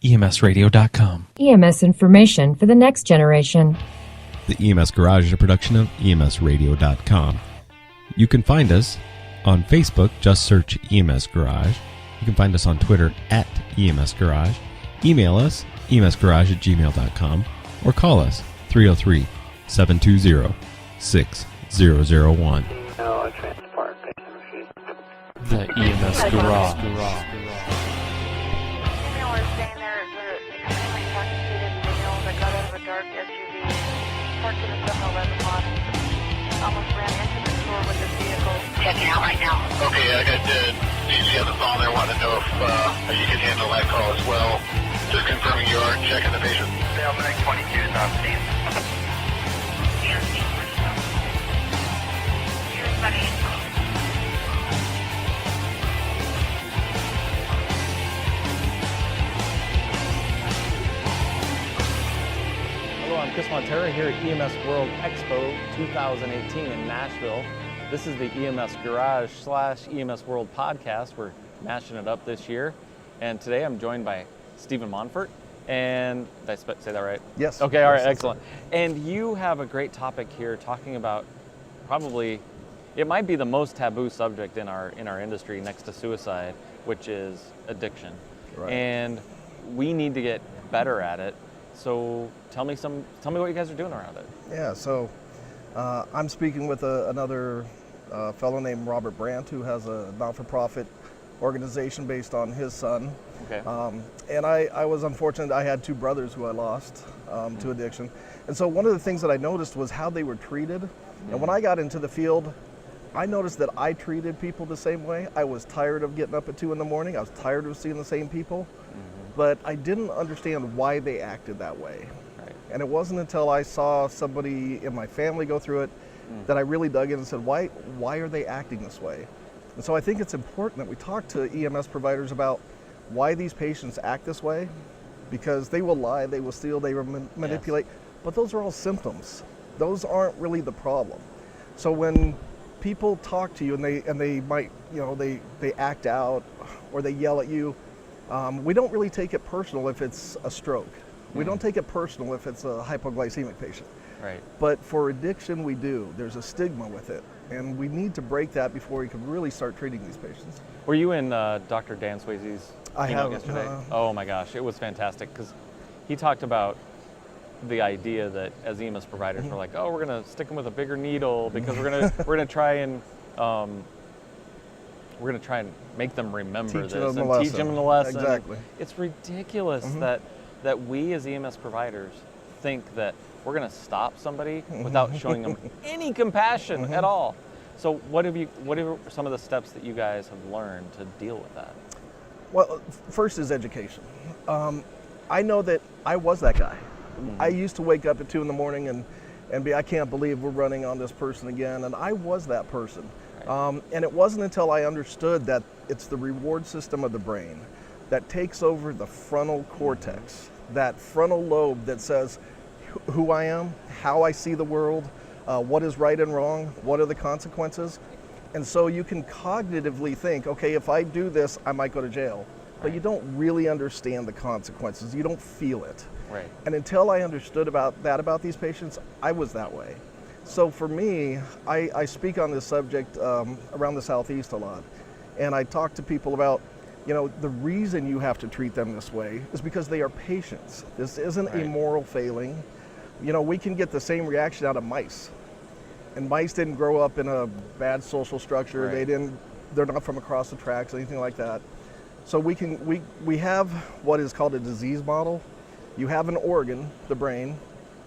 EMSradio.com. EMS information for the next generation. The EMS Garage is a production of EMSradio.com. You can find us on Facebook, just search EMS Garage. You can find us on Twitter at EMS Garage. Email us, emsgarage@gmail.com, or call us, 303-720-6001. The EMS Garage. Almost ran into the store with his vehicle. Checking out right now. Okay, I got DG on the phone there. Want to know if you can handle that call as well. Just confirming you are checking the patient. Sale 922 is on scene. Here's buddy. Hello, I'm Chris Montera here at EMS World Expo 2018 in Nashville. This is the EMS Garage / EMS World podcast. We're mashing it up this year. And today I'm joined by Stephen Mountfort. And did I say that right? Yes. Okay, all right, excellent. And you have a great topic here talking about probably, it might be the most taboo subject in our industry next to suicide, which is addiction. Right. And we need to get better at it. So tell me what you guys are doing around it. Yeah, so I'm speaking with another fellow named Robert Brandt, who has a not-for-profit organization based on his son. Okay. And I was unfortunate. I had two brothers who I lost to addiction. And so one of the things that I noticed was how they were treated. And when I got into the field, I noticed that I treated people the same way. I was tired of getting up at 2 in the morning. I was tired of seeing the same people. But I didn't understand why they acted that way. Right. And it wasn't until I saw somebody in my family go through it that I really dug in and said, why are they acting this way? And so I think it's important that we talk to EMS providers about why these patients act this way, because they will lie, they will steal, they will manipulate, but those are all symptoms. Those aren't really the problem. So when people talk to you and they might, they act out or they yell at you, we don't really take it personal if it's a stroke. We don't take it personal if it's a hypoglycemic patient. Right. But for addiction, we do. There's a stigma with it. And we need to break that before we can really start treating these patients. Were you in Dr. Dan Swayze's keynote yesterday? Oh my gosh, it was fantastic because he talked about the idea that as EMS providers, we're like, oh, we're gonna stick them with a bigger needle because we're gonna try and make them remember Teach this them and teach them the lesson. Exactly. It's ridiculous that we as EMS providers think that we're going to stop somebody without showing them any compassion at all. So what are some of the steps that you guys have learned to deal with that? Well, first is education. I know that I was that guy. I used to wake up at 2 in the morning and be, I can't believe we're running on this person again. And I was that person. Right. And it wasn't until I understood that it's the reward system of the brain that takes over the frontal cortex, that frontal lobe that says who I am, how I see the world, what is right and wrong, what are the consequences. And so you can cognitively think, okay, if I do this, I might go to jail. But you don't really understand the consequences. You don't feel it. Right. And until I understood about these patients, I was that way. So for me, I speak on this subject around the Southeast a lot. And I talk to people about, the reason you have to treat them this way is because they are patients. This isn't a moral failing. We can get the same reaction out of mice. And mice didn't grow up in a bad social structure. Right. They're not from across the tracks, anything like that. So we have what is called a disease model. You have an organ, the brain.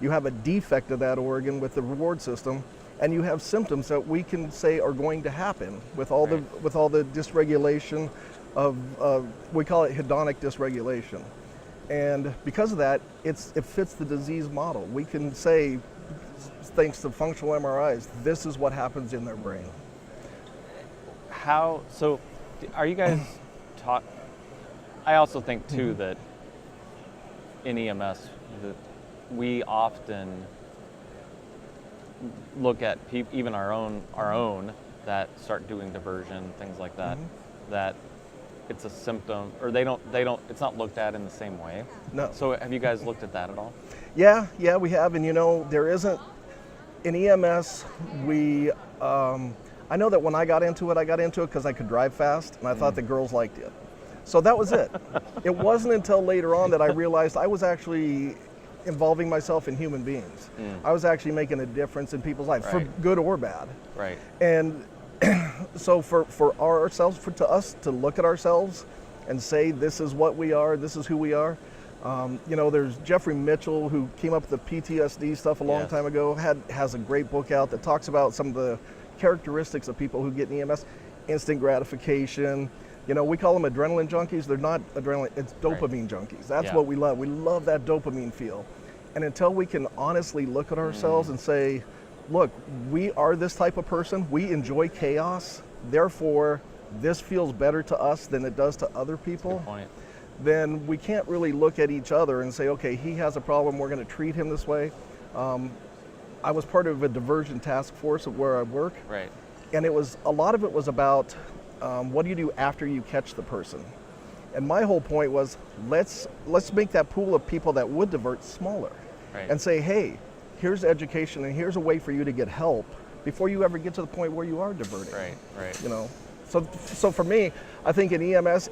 You have a defect of that organ with the reward system, and you have symptoms that we can say are going to happen with all the dysregulation of we call it hedonic dysregulation. And because of that, it fits the disease model. We can say, thanks to functional MRIs, this is what happens in their brain. So are you guys taught? I also think too that in EMS that we often look at even our own that start doing diversion, things like that, that it's a symptom, or it's not looked at in the same way. No. So have you guys looked at that at all? Yeah, we have, and there isn't in EMS. I know that when I got into it because I could drive fast, and I thought the girls liked it. So that was it. It wasn't until later on that I realized I was actually involving myself in human beings. I was actually making a difference in people's lives, for good or bad. Right. And so for ourselves, to us to look at ourselves and say, this is what we are, this is who we are. There's Jeffrey Mitchell, who came up with the PTSD stuff a long time ago, has a great book out that talks about some of the characteristics of people who get in EMS. Instant gratification. We call them adrenaline junkies. They're not adrenaline, it's dopamine junkies. That's what we love. We love that dopamine feel. And until we can honestly look at ourselves and say, look, we are this type of person. We enjoy chaos. Therefore, this feels better to us than it does to other people. Good point. Then we can't really look at each other and say, okay, he has a problem, we're going to treat him this way. I was part of a diversion task force of where I work. Right. And a lot of it was about what do you do after you catch the person? And my whole point was, let's make that pool of people that would divert smaller. Right. And say, hey, here's education and here's a way for you to get help before you ever get to the point where you are diverting. Right. So for me, I think in EMS,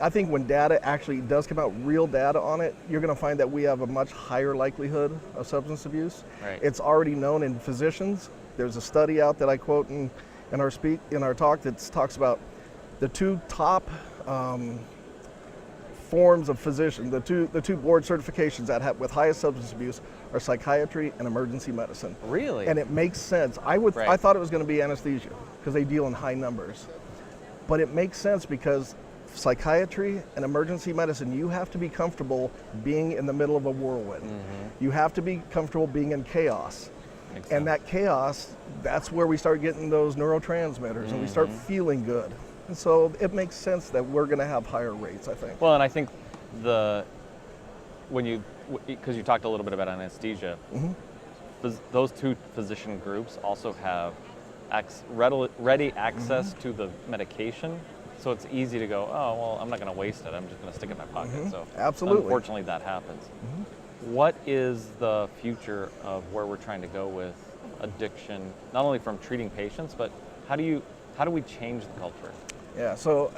I think when data actually does come out, real data on it, you're going to find that we have a much higher likelihood of substance abuse. Right. It's already known in physicians. There's a study out that I quote in our talk that talks about the two top forms of physician, the two board certifications that have with highest substance abuse are psychiatry and emergency medicine. Really? And it makes sense. I thought it was going to be anesthesia because they deal in high numbers, but it makes sense because psychiatry and emergency medicine, you have to be comfortable being in the middle of a whirlwind. You have to be comfortable being in chaos. And that chaos, that's where we start getting those neurotransmitters and we start feeling good. And so it makes sense that we're going to have higher rates, I think. Well, and I think because you talked a little bit about anesthesia, those two physician groups also have ready access to the medication. So it's easy to go, oh, well, I'm not going to waste it. I'm just going to stick it in my pocket. So absolutely. Unfortunately, that happens. What is the future of where we're trying to go with addiction, not only from treating patients, but how do we change the culture? Yeah, so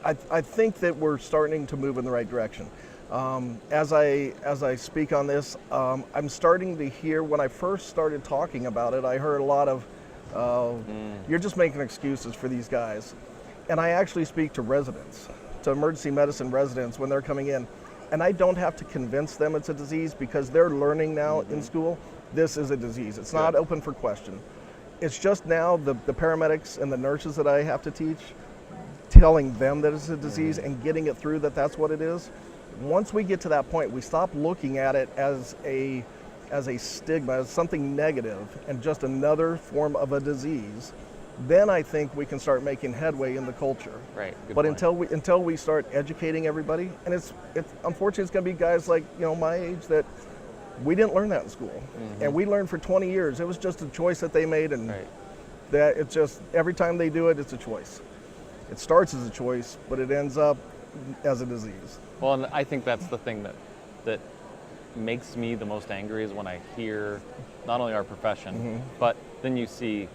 I think that we're starting to move in the right direction. As I speak on this, I'm starting to hear, when I first started talking about it, I heard a lot of, you're just making excuses for these guys. And I actually speak to residents, to emergency medicine residents when they're coming in. And I don't have to convince them it's a disease because they're learning now in school, this is a disease. It's not open for question. It's just now the paramedics and the nurses that I have to teach, telling them that it's a disease and getting it through that that's what it is. Once we get to that point, we stop looking at it as a stigma, as something negative and just another form of a disease. Then I think we can start making headway in the culture. Right. But until we start educating everybody, and it's unfortunately it's going to be guys like my age that we didn't learn that in school, and we learned for 20 years. It was just a choice that they made, and that it's just every time they do it, it's a choice. It starts as a choice, but it ends up as a disease. Well, and I think that's the thing that makes me the most angry is when I hear not only our profession, but then you see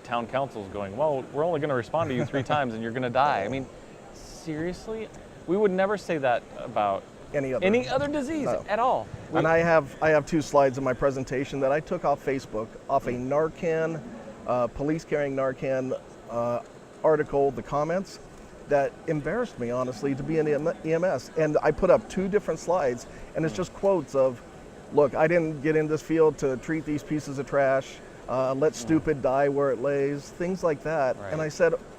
town councils going, well, we're only going to respond to you 3 times and you're going to die. I mean, seriously? We would never say that about any other disease at all. And I have 2 slides in my presentation that I took off Facebook, off a Narcan, police carrying Narcan article, the comments, that embarrassed me, honestly, to be in EMS. And I put up 2 different slides, and it's just quotes of, look, I didn't get in this field to treat these pieces of trash. Let stupid die where it lays, things like that. Right.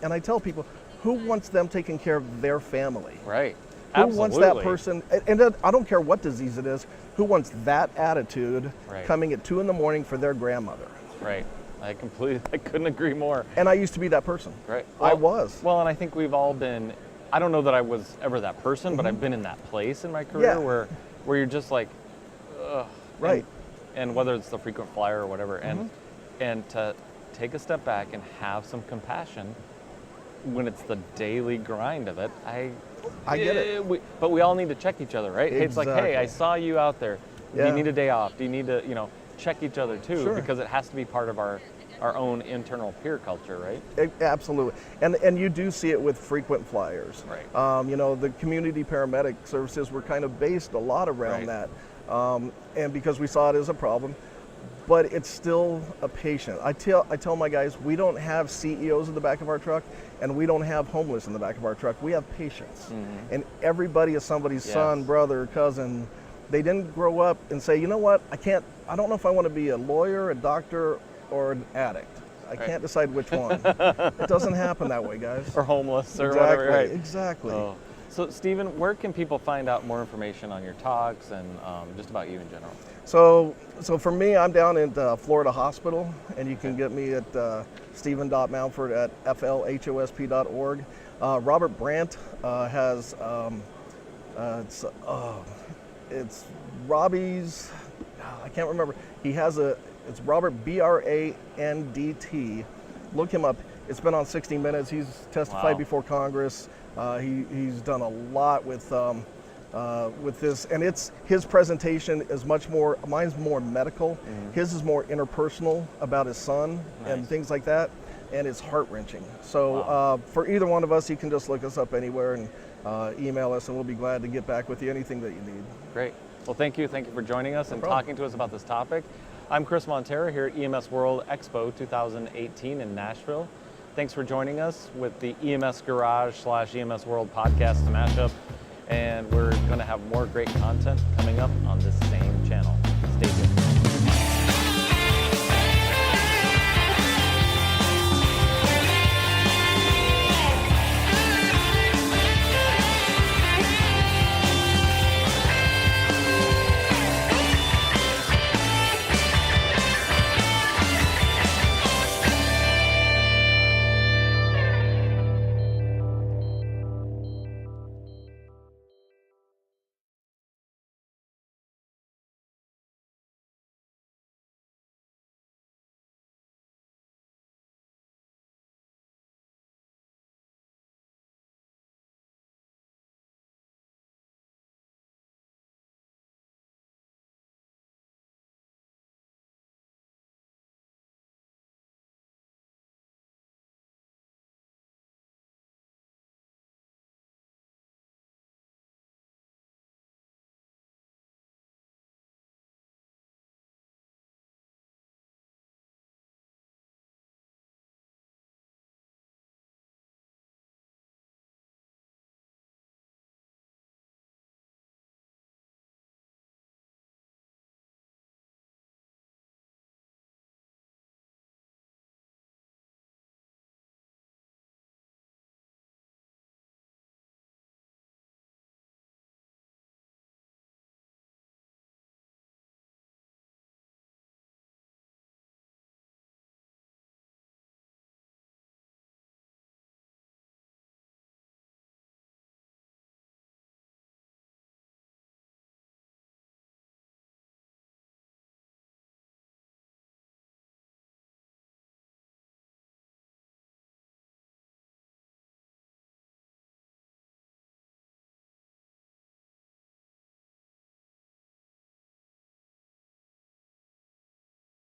And I tell people, who wants them taking care of their family? Right. Who wants that person, and I don't care what disease it is, who wants that attitude coming at 2 a.m. for their grandmother? Right. I couldn't agree more. And I used to be that person. Right. Well, I was. Well, and I think we've all been, I don't know that I was ever that person, but I've been in that place in my career where you're just like, ugh. Right. And whether it's the frequent flyer or whatever, and to take a step back and have some compassion when it's the daily grind of it, I get it. But we all need to check each other, right? It's like, hey, I Exactly. saw you out there. Do Yeah. you need a day off? Do you need to, check each other too? Sure. Because it has to be part of our own internal peer culture, right? Absolutely, and you do see it with frequent flyers. Right. The community paramedic services were kind of based a lot around Right. that, and because we saw it as a problem, but it's still a patient. I tell my guys, we don't have CEOs in the back of our truck, and we don't have homeless in the back of our truck. We have patients, and everybody is somebody's son, Yes. brother, cousin. They didn't grow up and say, you know what, I don't know if I want to be a lawyer, a doctor, or an addict. I can't decide which one. It doesn't happen that way, guys. Or homeless or Exactly, whatever, right? exactly. Oh. So, Stephen, where can people find out more information on your talks and just about you in general? So for me, I'm down at Florida Hospital, and you can get me at stephen.mountfort@flhosp.org. Robert Brandt has it's Robbie's. I can't remember. He has it's Robert BRANDT. Look him up. It's been on 60 Minutes. He's testified Wow. before Congress. He's done a lot with this, and his presentation is much more. Mine's more medical. His is more interpersonal about his son and Nice. things like that, and it's heart wrenching. So Wow. for either one of us, you can just look us up anywhere and email us, and we'll be glad to get back with you. Anything that you need. Great. Well, thank you. Thank you for joining us and problem. talking to us about this topic. I'm Chris Montera here at EMS World Expo 2018 in Nashville. Thanks for joining us with the EMS Garage / EMS World podcast mashup. And we're going to have more great content coming up on this same channel. Stay tuned.